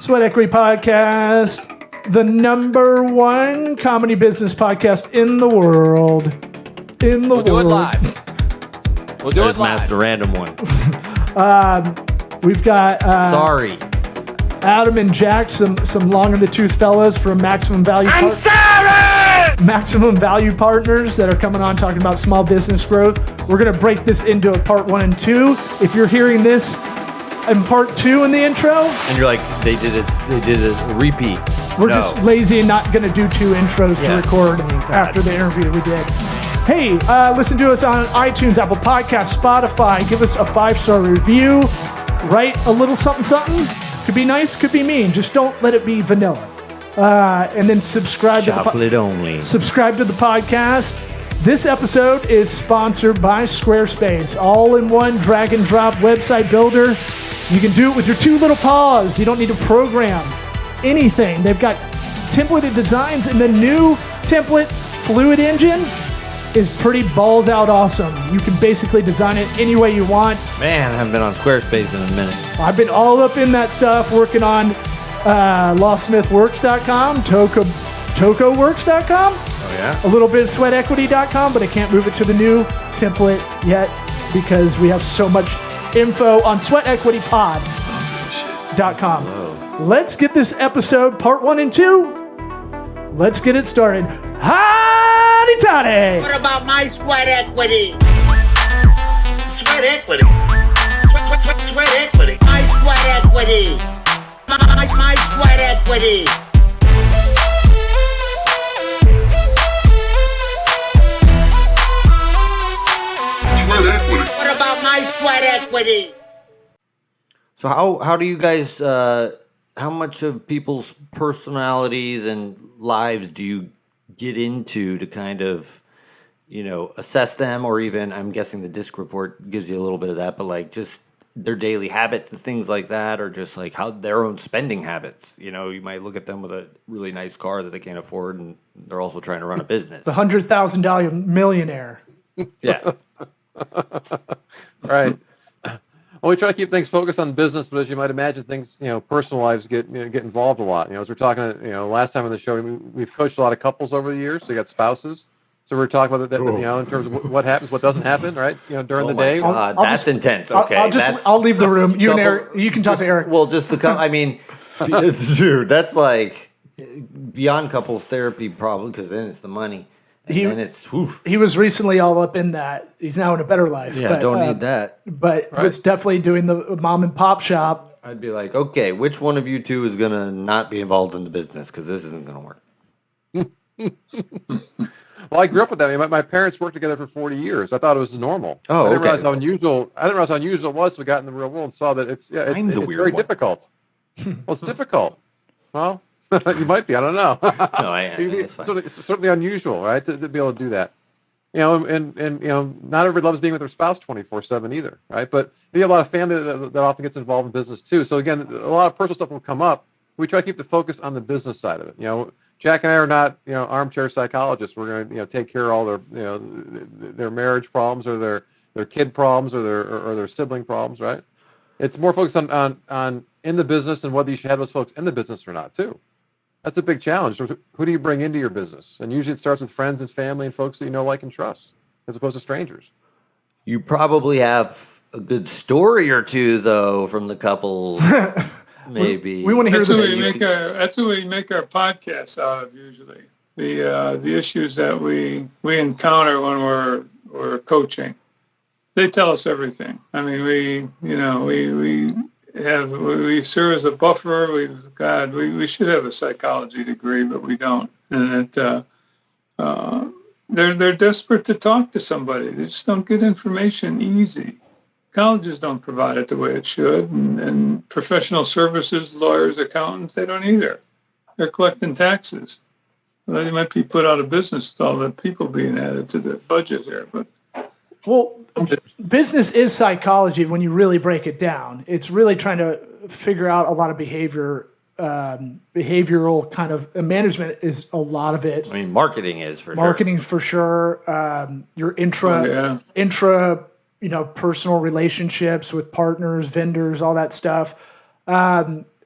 Sweat Equity Podcast, the number one comedy business podcast in the world. We'll do it live. We'll do it live. The random one. We've got Sorry. Adam and Jack, some long in the tooth fellas from Maximum Value. Maximum Value Partners that are coming on talking about small business growth. We're going to break this into a part 1 and 2. If you're hearing this in part 2 in the intro, And you're like, they did a repeat. we're just lazy and not going to do 2 intros to record after the interview we did. Hey, listen to us on iTunes, Apple Podcasts, Spotify. Give us a 5-star review. Write a little something. Could be nice, could be mean. Just don't let it be vanilla. And then subscribe Chocolate only. Subscribe to the podcast. This episode is sponsored by Squarespace. All-in-one drag-and-drop website builder. You can do it with your 2 little paws. You don't need to program anything. They've got templated designs, and the new template, Fluid Engine, is pretty balls out awesome. You can basically design it any way you want. Man, I haven't been on Squarespace in a minute. I've been all up in that stuff, working on lawsmithworks.com, tocoworks.com, Oh, yeah? a little bit of sweatequity.com, but I can't move it to the new template yet because we have so much info on sweatequitypod.com. Let's get this episode, part 1 and 2. Let's get it started. Howdy toddy! What about my sweat equity? Sweat equity. Sweat equity. My sweat equity. My sweat equity. Sweat equity. What about my sweat equity? So how do you guys, how much of people's personalities and lives do you get into to kind of, assess them, or even, I'm guessing the DISC report gives you a little bit of that, but like just their daily habits and things like that, or just like how their own spending habits. You might look at them with a really nice car that they can't afford, and they're also trying to run a business. The $100,000 millionaire. Yeah. Right. Well, we try to keep things focused on business, but as you might imagine, things, personal lives get involved a lot. As we're talking, last time on the show, we've coached a lot of couples over the years. So you got spouses. So we're talking about that, in terms of what happens, what doesn't happen, right? During the day. God, that's intense. Okay, I'll leave the room. You and Eric, you can talk to Eric. Well, just it's true. That's like beyond couples therapy, probably, because then it's the money. And then it's He was recently all up in that. He's now in a better life. Yeah, don't need that. But was definitely doing the mom and pop shop. I'd be like, okay, which one of you two is gonna not be involved in the business, because this isn't gonna work. Well, I grew up with that. My parents worked together for 40 years. I thought it was normal. Oh, I didn't okay. realize how unusual. I didn't realize how unusual it was. So we got in the real world and saw that it's very difficult. Well, it's difficult. Well, you might be. I don't know. No, it's certainly unusual, right? To be able to do that. And not everybody loves being with their spouse 24/7 either, right? But you have a lot of family that often gets involved in business too. So again, a lot of personal stuff will come up. We try to keep the focus on the business side of it. Jack and I are not, armchair psychologists. We're going to, take care of all their marriage problems, or their kid problems, or their sibling problems, right? It's more focused on in the business, and whether you should have those folks in the business or not too. That's a big challenge. Who do you bring into your business? And usually it starts with friends and family and folks that you know, like, and trust, as opposed to strangers. You probably have a good story or two, though, from the couples. Maybe we want to hear that's this. That's what we make our podcasts out of usually. The issues that we encounter when we're coaching. They tell us everything. I mean, we serve as a buffer. We should have a psychology degree, but we don't. And they're desperate to talk to somebody. They just don't get information easy. Colleges don't provide it the way it should, and professional services, lawyers, accountants, they don't either. They're collecting taxes. Well, they might be put out of business with all the people being added to the budget here. But business is psychology when you really break it down. It's really trying to figure out a lot of behavioral kind of management is a lot of it. I mean, marketing is for sure. Marketing for sure. Your intra personal relationships with partners, vendors, all that stuff.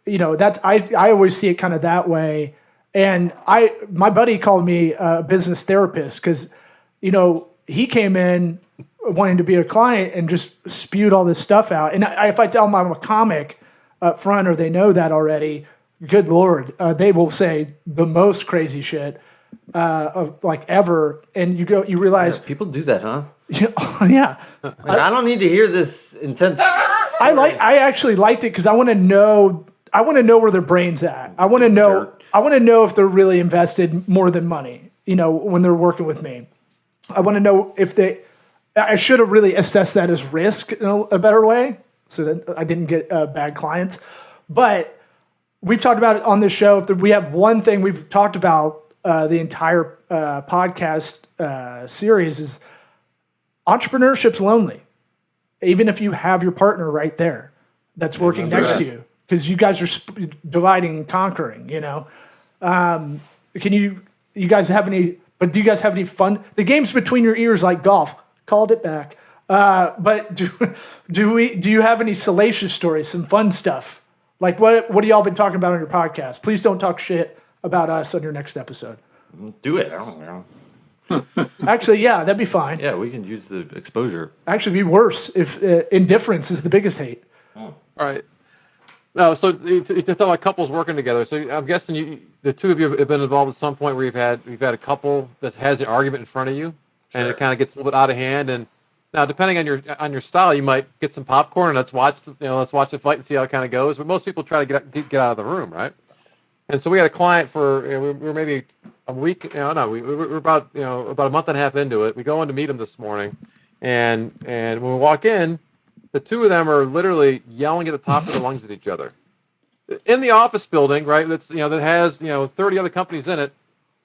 that's I always see it kind of that way. And my buddy called me a business therapist because, he came in wanting to be a client and just spewed all this stuff out. And if I tell them I'm a comic up front or they know that already, good Lord, they will say the most crazy shit of like ever. And you realize people do that, huh? Yeah. I don't need to hear this intense. I actually liked it because I want to know where their brain's at. I want to know if they're really invested more than money, when they're working with me. I want to know if I should have really assessed that as risk in a better way so that I didn't get bad clients. But we've talked about it on this show. If we have one thing we've talked about the entire podcast series is entrepreneurship's lonely. Even if you have your partner right there that's working next to you, because you guys are dividing and conquering, Can you guys have any, but do you guys have any fun? The game's between your ears like golf. Called it back. But do you have any salacious stories, some fun stuff? Like what have y'all been talking about on your podcast? Please don't talk shit about us on your next episode. Do it. I don't know. Actually, yeah, that'd be fine. Yeah, we can use the exposure. Actually, be worse if indifference is the biggest hate. All right. No, so to talk about couples working together. So I'm guessing the two of you have been involved at some point where you've had a couple that has an argument in front of you, and it kind of gets a little bit out of hand. And now, depending on your style, you might get some popcorn and let's watch the fight and see how it kind of goes. But most people try to get out of the room, right? And so we had a client for we were maybe a week. We were about a month and a half into it. We go in to meet him this morning, and when we walk in, the two of them are literally yelling at the top of their lungs at each other in the office building, right? That has 30 other companies in it,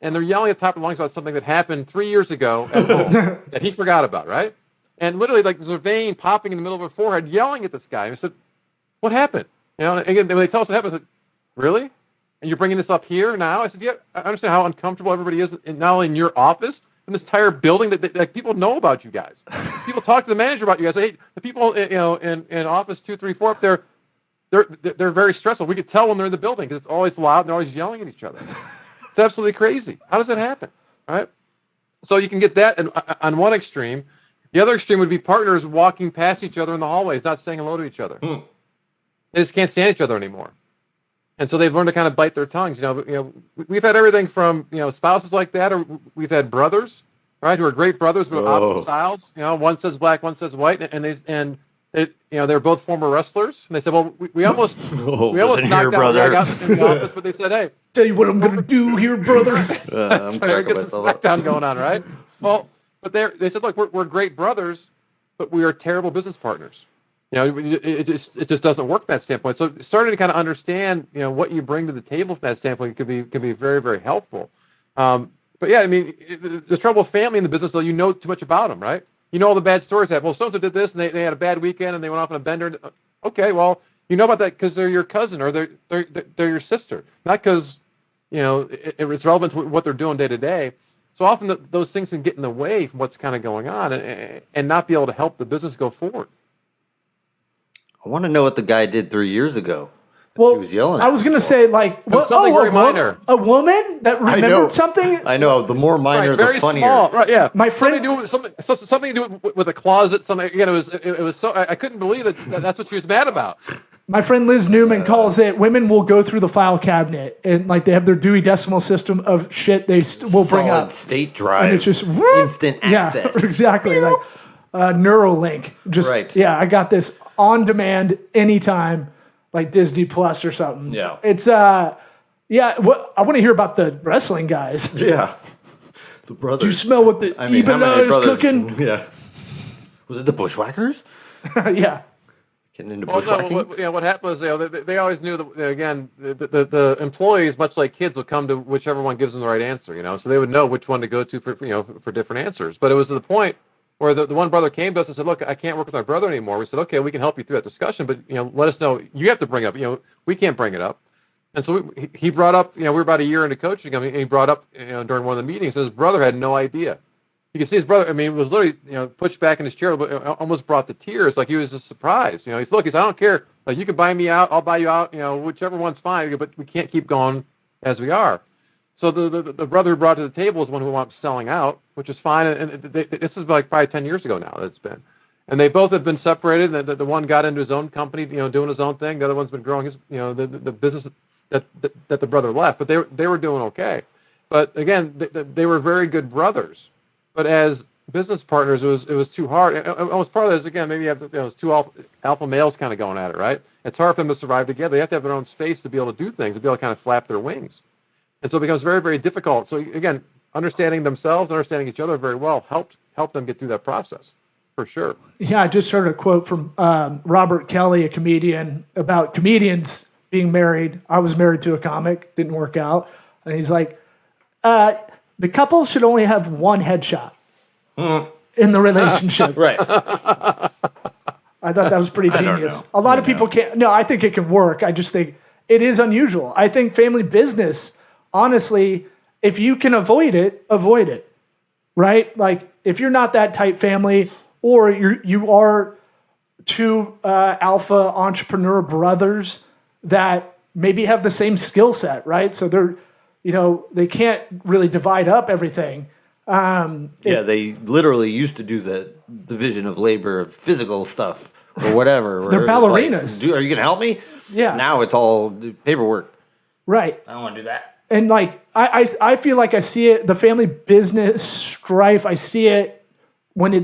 and they're yelling at the top of their lungs about something that happened 3 years ago at home that he forgot about, right? And literally, like, there's a vein popping in the middle of her forehead, yelling at this guy. And I said, "What happened?" And again, when they tell us what happened, I said, "Really? And you're bringing this up here now?" I said, "Yeah, I understand how uncomfortable everybody is, not only in your office, in this entire building that people know about you guys. People talk to the manager about you guys. Hey, the people in office 2, 3, 4 up there, they're very stressful. We could tell when they're in the building because it's always loud and they're always yelling at each other. It's absolutely crazy. How does that happen? All right. So you can get that on one extreme. The other extreme would be partners walking past each other in the hallways, not saying hello to each other. They just can't stand each other anymore. And so they've learned to kind of bite their tongues. We've had everything from spouses like that, or we've had brothers, right, who are great brothers but opposite styles. One says black, one says white, and they're both former wrestlers. And they said, well, we almost knocked out Greg out in the office, but they said, hey, tell you what I'm going to do here, brother. I'm cracking myself up. Smackdown going on, right? Well, but they said, look, we're great brothers, but we are terrible business partners. It just doesn't work from that standpoint. So starting to kind of understand, what you bring to the table from that standpoint could be very, very helpful. But yeah, I mean, the trouble with family in the business, though, you know too much about them, right? You know all the bad stories that, well, so-and-so did this and they had a bad weekend and they went off on a bender. Okay, well, you know about that because they're your cousin or they're your sister, not because, it's relevant to what they're doing day to day. So often those things can get in the way from what's kind of going on and not be able to help the business go forward. I want to know what the guy did 3 years ago. Well, he was yelling at I was going to say, like, something very minor. A woman that remembered something? I know. The more minor, very the funnier. Small. Right, yeah. My friend... Something to do with a closet. Something, again, it was so... I couldn't believe that's what she was mad about. My friend Liz Newman calls it, women will go through the file cabinet and, like, they have their Dewey Decimal System of shit they will bring up. Solid state drive. And it's just... Instant access. Yeah, exactly. Like, Neuralink. Just, right. Yeah, I got this on demand anytime, like Disney Plus or something. Yeah. It's, I want to hear about the wrestling guys. Yeah. The brothers. Do you smell what the Ebola is cooking? Yeah. Was it the Bushwhackers? Yeah. Getting into bushwhacking? What happened was they always knew that, again, the employees, much like kids, would come to whichever one gives them the right answer, so they would know which one to go to for different answers. But it was to the point where the one brother came to us and said, look, I can't work with my brother anymore. We said, okay, we can help you through that discussion, but, let us know. You have to bring it up. We can't bring it up. And so he brought up, we were about a year into coaching him, and he brought up, during one of the meetings, his brother had no idea. You can see his brother, was literally, pushed back in his chair, but almost brought to tears, like he was just surprised. He said, look, I don't care Like, you can buy me out, I'll buy you out, whichever one's fine, but we can't keep going as we are. So the brother who brought it to the table is one who wound up selling out, which is fine. And this is like probably 10 years ago now that it's been. And they both have been separated. And the one got into his own company, doing his own thing. The other one's been growing his, the business that the brother left. But they were doing okay. But again, they were very good brothers. But as business partners, it was too hard. And almost part of this, again, maybe you have it's two alpha males kind of going at it, right? It's hard for them to survive together. They have to have their own space to be able to do things, to be able to kind of flap their wings. And so it becomes very, very difficult. So again, understanding themselves, understanding each other very well helped them get through that process, for sure. Yeah, I just heard a quote from Robert Kelly, a comedian, about comedians being married. I was married to a comic, didn't work out. And he's like, the couple should only have one headshot in the relationship. Right. I thought that was pretty genius. A lot of people can't. No, I think it can work. I just think it is unusual. I think family business, honestly, if you can avoid it, right? Like, if you're not that tight family, or you are two alpha entrepreneur brothers that maybe have the same skill set, right? So they're, they can't really divide up everything. They literally used to do the division of labor of physical stuff or whatever. They're ballerinas. Are you going to help me? Yeah. Now it's all paperwork. Right. I don't want to do that. And like, I feel like I see it, the family business strife, I see it when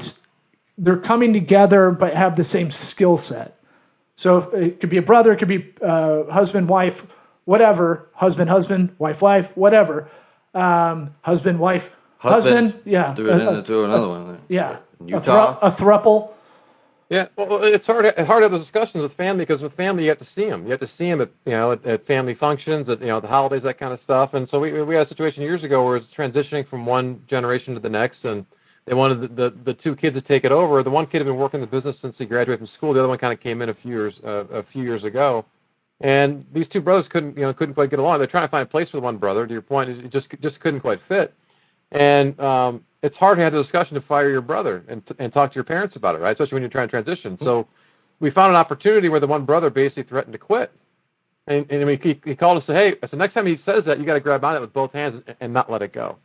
they're coming together but have the same skill set. So it could be a brother, it could be husband, wife, whatever, husband, wife, whatever. Husband, wife, husband. Yeah. Do it into another one. Yeah. Utah. A throuple. Yeah, well, it's hard to have those discussions with family, because with family you have to see them. You have to see them at family functions, at the holidays, that kind of stuff. And so we had a situation years ago where it was transitioning from one generation to the next, and they wanted the two kids to take it over. The one kid had been working in the business since he graduated from school. The other one kind of came in a few years ago, and these two brothers couldn't quite get along. They're trying to find a place for the one brother. To your point, it just couldn't quite fit, and it's hard to have the discussion to fire your brother and talk to your parents about it, right? Especially when you're trying to transition. So we found an opportunity where the one brother basically threatened to quit. And he called us and said, hey, so next time he says that, you got to grab on it with both hands and not let it go.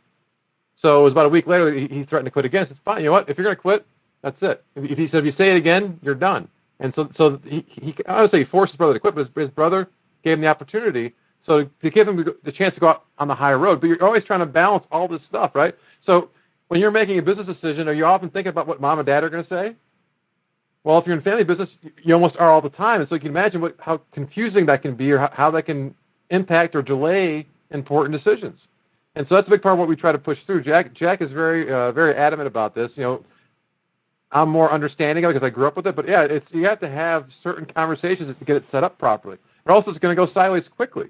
So it was about a week later, he threatened to quit again. I said, fine, you know what? If you're going to quit, that's it. If you say it again, you're done. And so he honestly, he forced his brother to quit, but his brother gave him the opportunity. So to give him the chance to go out on the higher road. But you're always trying to balance all this stuff, right? So when you're making a business decision, are you often thinking about what mom and dad are going to say? Well, if you're in family business, you almost are all the time. And so you can imagine how confusing that can be, or how that can impact or delay important decisions. And so that's a big part of what we try to push through. Jack is very, very adamant about this. I'm more understanding of it because I grew up with it. But yeah, you have to have certain conversations to get it set up properly. Or else it's going to go sideways quickly.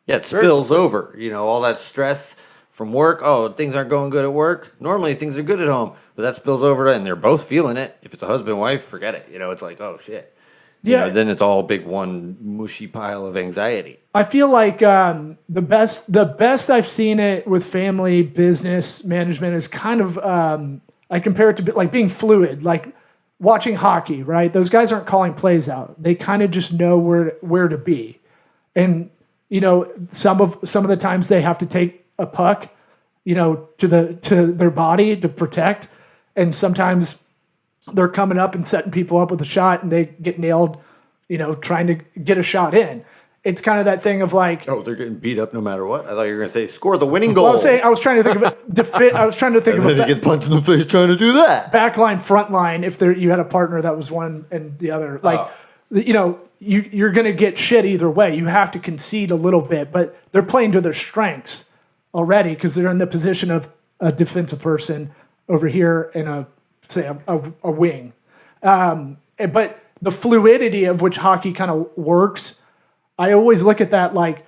Yeah, it spills over. All that stress from work. Oh, things aren't going good at work. Normally things are good at home, but that spills over, and they're both feeling it. If it's a husband and wife, forget it. It's like, oh shit. Then it's all big one mushy pile of anxiety. I feel like the best I've seen it with family business management is kind of I compare it to like being fluid, like watching hockey, right? Those guys aren't calling plays out. They kind of just know where to be. And some of the times they have to take a puck, to their body to protect, and sometimes they're coming up and setting people up with a shot, and they get nailed, trying to get a shot in. It's kind of that thing of like, oh, they're getting beat up no matter what. I thought you were going to say score the winning goal. I was trying to think of it. I was trying to think and of then he gets punched in the face trying to do that. Backline, front line. If you had a partner that was one and the other, you're going to get shit either way. You have to concede a little bit, but they're playing to their strengths already because they're in the position of a defensive person over here and a wing. But the fluidity of which hockey kind of works, I always look at that like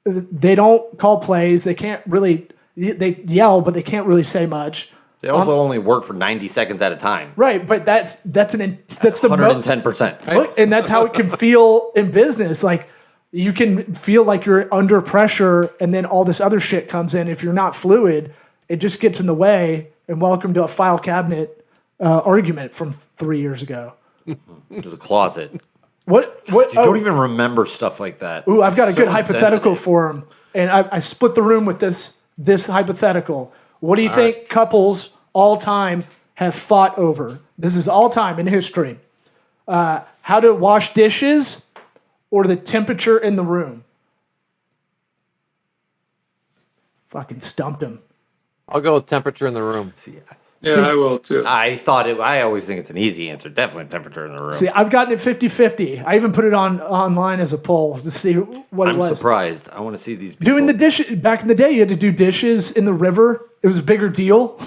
they don't call plays. They can't really, they yell, but they can't really say much. They also only work for 90 seconds at a time. Right, but that's the 110%. And that's how it can feel in business. Like you can feel like you're under pressure, and then all this other shit comes in. If you're not fluid, it just gets in the way. And welcome to a file cabinet argument from 3 years ago. There's a closet. What? You don't even remember stuff like that. Ooh, I've got a So good hypothetical insensitive. for him, and I split the room with this hypothetical. What do you think couples all time have fought over? This is all time in history. How to wash dishes or the temperature in the room? Fucking stumped him. I'll go with temperature in the room. Yeah, I will too. I always think it's an easy answer. Definitely temperature in the room. See, I've gotten it 50-50. I even put it online as a poll to see what it was. I'm surprised. I want to see these people. Doing the dishes back in the day, you had to do dishes in the river. It was a bigger deal.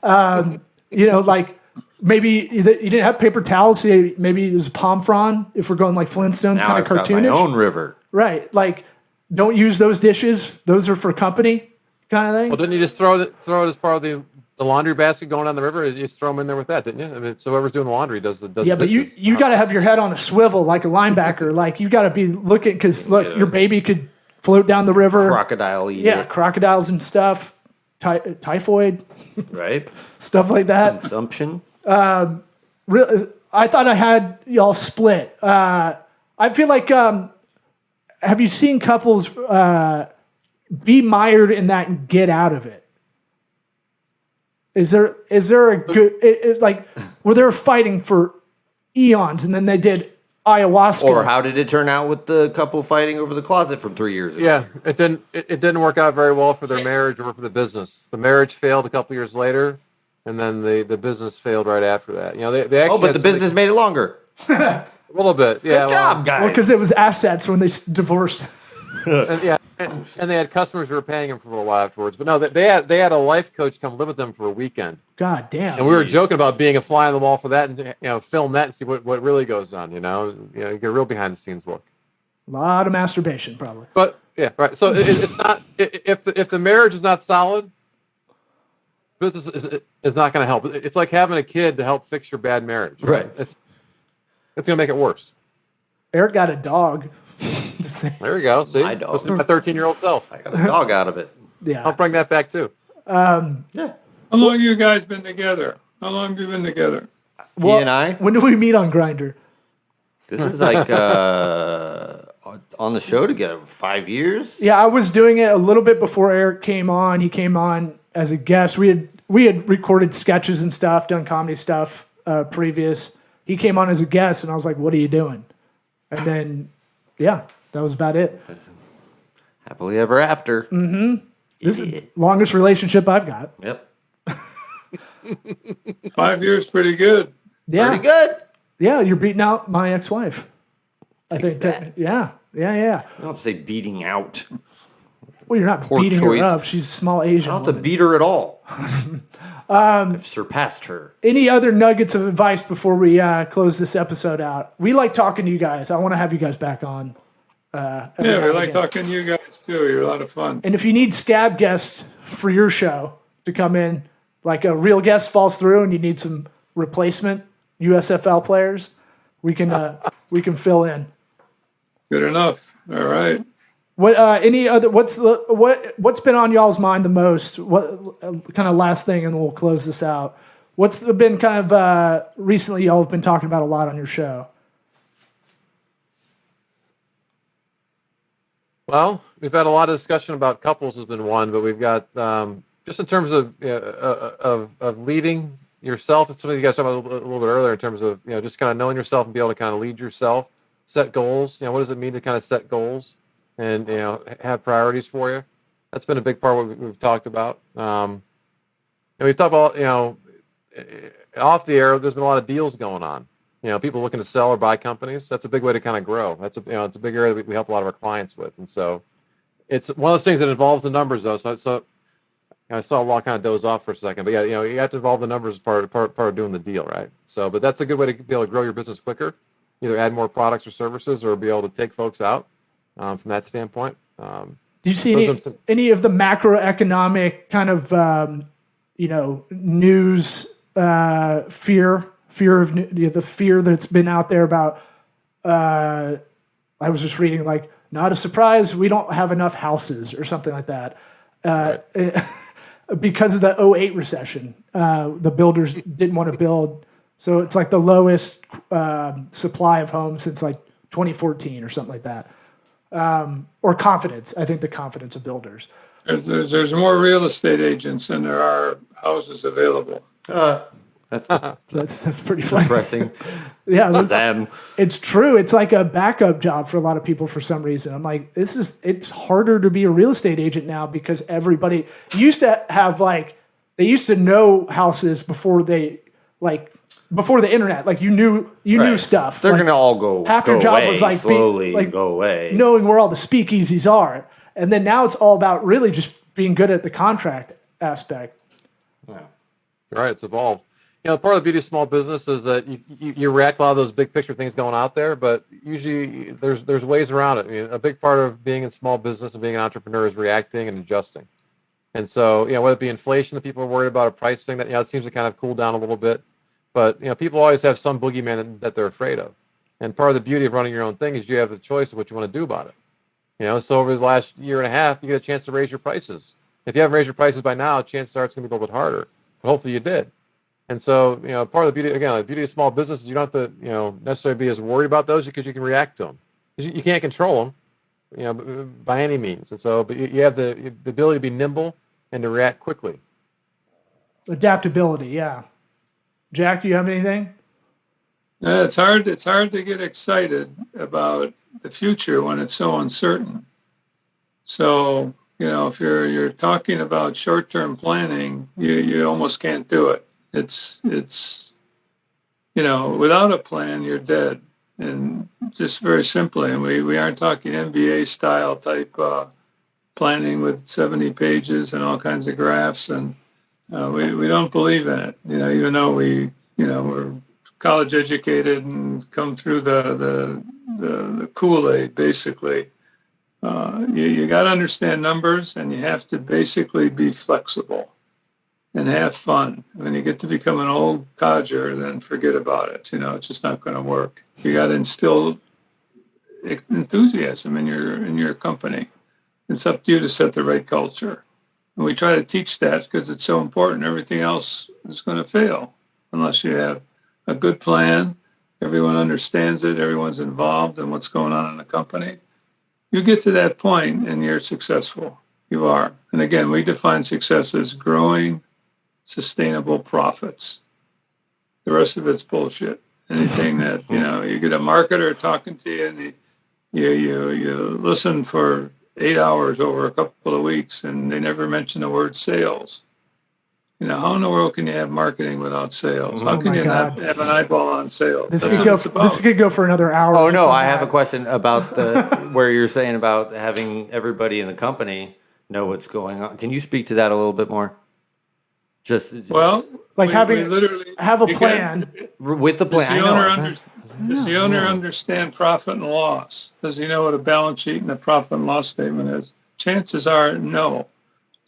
Like maybe you didn't have paper towels. So maybe it was palm frond. If we're going like Flintstones, now kind I've of got my cartoonish, own river. right? Like, don't use those dishes. Those are for company, kind of thing. Well, didn't you just throw it as part of the laundry basket going down the river? You just throw them in there with that, didn't you? I mean, so whoever's doing the laundry does the Yeah, but dishes. you got to have your head on a swivel like a linebacker. Like you got to be looking because look, your baby could float down the river. Crocodile eat Yeah, it, crocodiles and stuff, typhoid, right? stuff like that. Consumption. I thought I had y'all split. I feel like have you seen couples be mired in that and get out of it? Is there a good? It's like where they're fighting for eons and then they did ayahuasca. Or how did it turn out with the couple fighting over the closet from 3 years ago? Yeah, it didn't work out very well for their marriage or for the business. The marriage failed a couple years later, and then the business failed right after that. You know, they actually But the business made it longer. a little bit. Yeah, Good job, guys. because it was assets when they divorced. and they had customers who were paying them for a little while afterwards. But no, they had a life coach come live with them for a weekend, God damn. and we were joking about being a fly on the wall for that, and film that and see what really goes on. You get a real behind the scenes look. A lot of masturbation, probably. But yeah, right. So it's not if the marriage is not solid, business is not going to help. It's like having a kid to help fix your bad marriage. Right. It's going to make it worse. Eric got a dog. There you go. See, My dog. listen to my 13-year-old self. I got a dog out of it. Yeah. I'll bring that back too. How long have you guys been together? How long have you been together? He and I. When do we meet on Grindr? This is like on the show together 5 years. Yeah, I was doing it a little bit before Eric came on. He came on as a guest. We had recorded sketches and stuff, done comedy stuff previous. He came on as a guest, and I was like, "What are you doing?" And then, yeah, that was about it. Happily ever after. This is the longest relationship I've got. Yep. 5 years, pretty good. Yeah, Pretty good. yeah, you're beating out my ex-wife. I think. Yeah. I don't have to say beating out. Well, you're not Poor beating choice. her up. She's a small Asian. I don't have to woman. beat her at all. I've surpassed her. Any other nuggets of advice before we close this episode out? We like talking to you guys. I want to have you guys back on. Yeah, we like talking to you guys too. You're a lot of fun. And if you need scab guests for your show to come in, like a real guest falls through and you need some replacement USFL players, we can fill in. Good enough. All right. What any other? What's been on y'all's mind the most? What kind of last thing, and we'll close this out. What's been kind of recently y'all have been talking about a lot on your show? Well, we've had a lot of discussion about couples has been one, but we've got just in terms of leading yourself. It's something you guys talked about a little bit earlier in terms of just kind of knowing yourself and be able to kind of lead yourself, set goals. What does it mean to kind of set goals and have priorities for you? That's been a big part of what we've talked about. And we've talked about off the air. There's been a lot of deals going on. People looking to sell or buy companies. That's a big way to kind of grow. That's it's a big area that we help a lot of our clients with. And so it's one of those things that involves the numbers though. So I saw a lot kind of doze off for a second, but you have to involve the numbers as part of doing the deal, right? So, but that's a good way to be able to grow your business quicker. Either add more products or services, or be able to take folks out from that standpoint. Do you see any of the macroeconomic kind of news fear of the fear that's been out there about? I was just reading like, not a surprise, we don't have enough houses or something like that. Because of the 2008 recession, the builders didn't want to build. So it's like the lowest supply of homes since like 2014 or something like that. Or confidence. I think the confidence of builders. There's more real estate agents than there are houses available. That's That's pretty funny. depressing. Yeah, Them. it's true. It's like a backup job for a lot of people for some reason. I'm like, it's harder to be a real estate agent now because everybody used to have they used to know houses before the internet. Like you knew stuff. They're Like, gonna all go. half go your job away, was like slowly go away. knowing where all the speakeasies are, and then now it's all about really just being good at the contract aspect. You're right. It's evolved. Part of the beauty of small business is that you react to a lot of those big picture things going out there, but usually there's ways around it. I mean, a big part of being in small business and being an entrepreneur is reacting and adjusting. And so, whether it be inflation that people are worried about, or pricing that, it seems to kind of cool down a little bit. But, people always have some boogeyman that they're afraid of. And part of the beauty of running your own thing is you have the choice of what you want to do about it. So over the last year and a half, you get a chance to raise your prices. If you haven't raised your prices by now, chances are it's going to be a little bit harder. But hopefully you did. And so, part of the beauty of small business is you don't have to, necessarily be as worried about those because you can react to them. You can't control them, by any means. And so, but you have the ability to be nimble and to react quickly. Adaptability, yeah. Jack, do you have anything? It's hard to get excited about the future when it's so uncertain. So, if you're talking about short-term planning, you almost can't do it. It's without a plan, you're dead. And just very simply, and we aren't talking MBA style type planning with 70 pages and all kinds of graphs. And we don't believe in it. Even though we're college educated and come through the Kool-Aid, basically. You got to understand numbers, and you have to basically be flexible and have fun. When you get to become an old codger, then forget about it. It's just not going to work. You got to instill enthusiasm in your company. It's up to you to set the right culture. And we try to teach that because it's so important. Everything else is going to fail unless you have a good plan. Everyone understands it. Everyone's involved in what's going on in the company. You get to that point and you're successful. You are. And again, we define success as growing sustainable profits. The rest of it's bullshit. Anything that, you get a marketer talking to you and you listen for 8 hours over a couple of weeks and they never mention the word sales. How in the world can you have marketing without sales? How can you not have an eyeball on sales? This could go for another hour. Oh no, I have a question about where you're saying about having everybody in the company know what's going on. Can you speak to that a little bit more? Just have a plan with the plan. Does the owner understand profit and loss? Does he know what a balance sheet and a profit and loss statement is? Chances are no.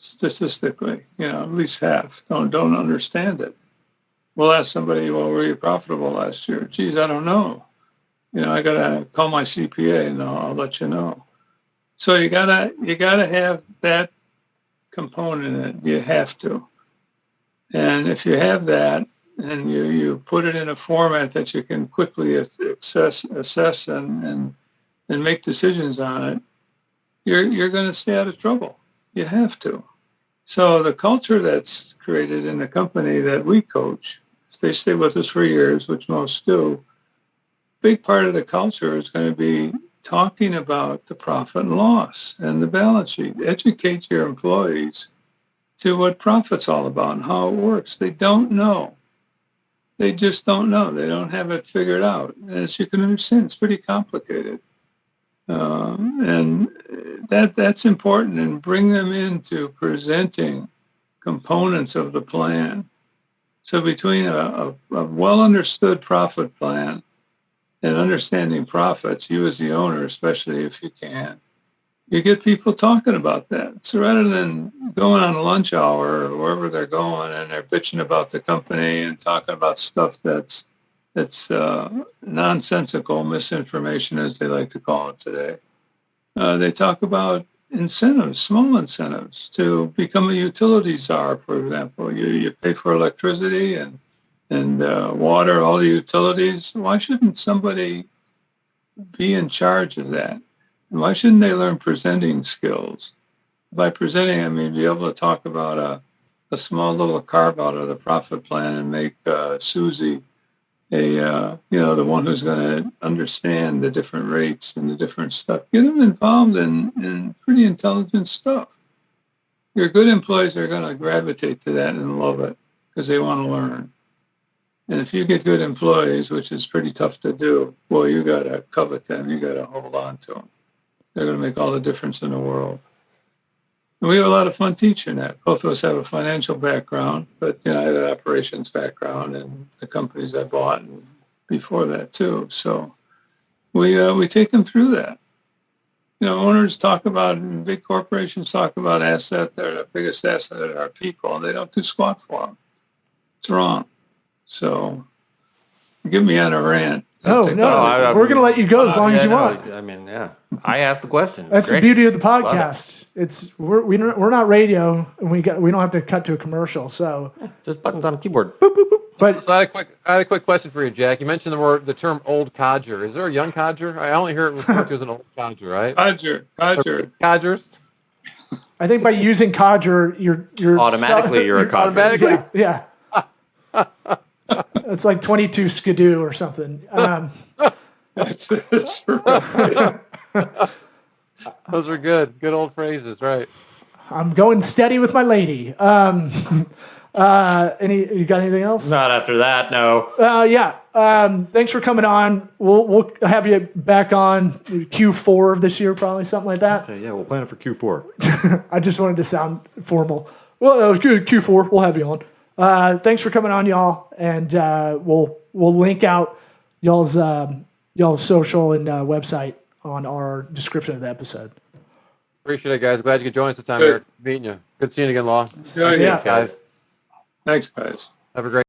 Statistically, at least half don't understand it. We'll ask somebody, well, were you profitable last year? Geez, I don't know. I gotta call my CPA and I'll let you know. So you gotta have that component in it. You have to. And if you have that and you put it in a format that you can quickly assess and make decisions on it, you're going to stay out of trouble. You have to. So the culture that's created in the company that we coach, if they stay with us for years, which most do, big part of the culture is going to be talking about the profit and loss and the balance sheet. Educate your employees to what profit's all about and how it works. They don't know. They just don't know. They don't have it figured out. As you can understand, it's pretty complicated. And that's important, and bring them into presenting components of the plan. So between a well-understood profit plan and understanding profits, you as the owner, especially if you can, you get people talking about that. So rather than going on a lunch hour or wherever they're going and they're bitching about the company and talking about stuff that's nonsensical misinformation, as they like to call it today, they talk about incentives, small incentives to become a utility czar, for example. You pay for electricity and water, all the utilities. Why shouldn't somebody be in charge of that. And why shouldn't they learn presenting skills? By presenting, I mean be able to talk about a small little carve out of the profit plan and make Susie the one who's going to understand the different rates and the different stuff. Get them involved in pretty intelligent stuff. Your good employees are going to gravitate to that and love it because they want to learn. And if you get good employees, which is pretty tough to do, well, you got to covet them. You got to hold on to them. They're going to make all the difference in the world. And we have a lot of fun teaching that. Both of us have a financial background, but I have an operations background and the companies I bought and before that too. So we take them through that. Owners talk about, big corporations talk about the biggest asset are our people, and they don't do squat for them. It's wrong. So get me on a rant. No, we're going to let you go as long as you want. I mean, yeah. I asked the question. That's the beauty of the podcast. We're not radio, and we don't have to cut to a commercial. So just buttons on a keyboard. Boop, boop, boop. But So I had a quick question for you, Jack. You mentioned the term old codger. Is there a young codger? I only hear it referred to as an old codger, right? Codger. Codgers. I think by using codger, you're Automatically, you're a codger. Automatically. Yeah. It's like 22 skidoo or something. That's right. Those are good. Good old phrases, right? I'm going steady with my lady. You got anything else? Not after that, no. Yeah. Thanks for coming on. We'll have you back on Q4 of this year, probably something like that. Okay, yeah, we'll plan it for Q4. I just wanted to sound formal. Well, Q4, we'll have you on. Thanks for coming on, y'all, and we'll link out y'all's social and website on our description of the episode. Appreciate it, guys. Glad you could join us this time, Eric. Meeting you. Good seeing you again, Law. Yeah. Guys. Thanks, guys. Have a great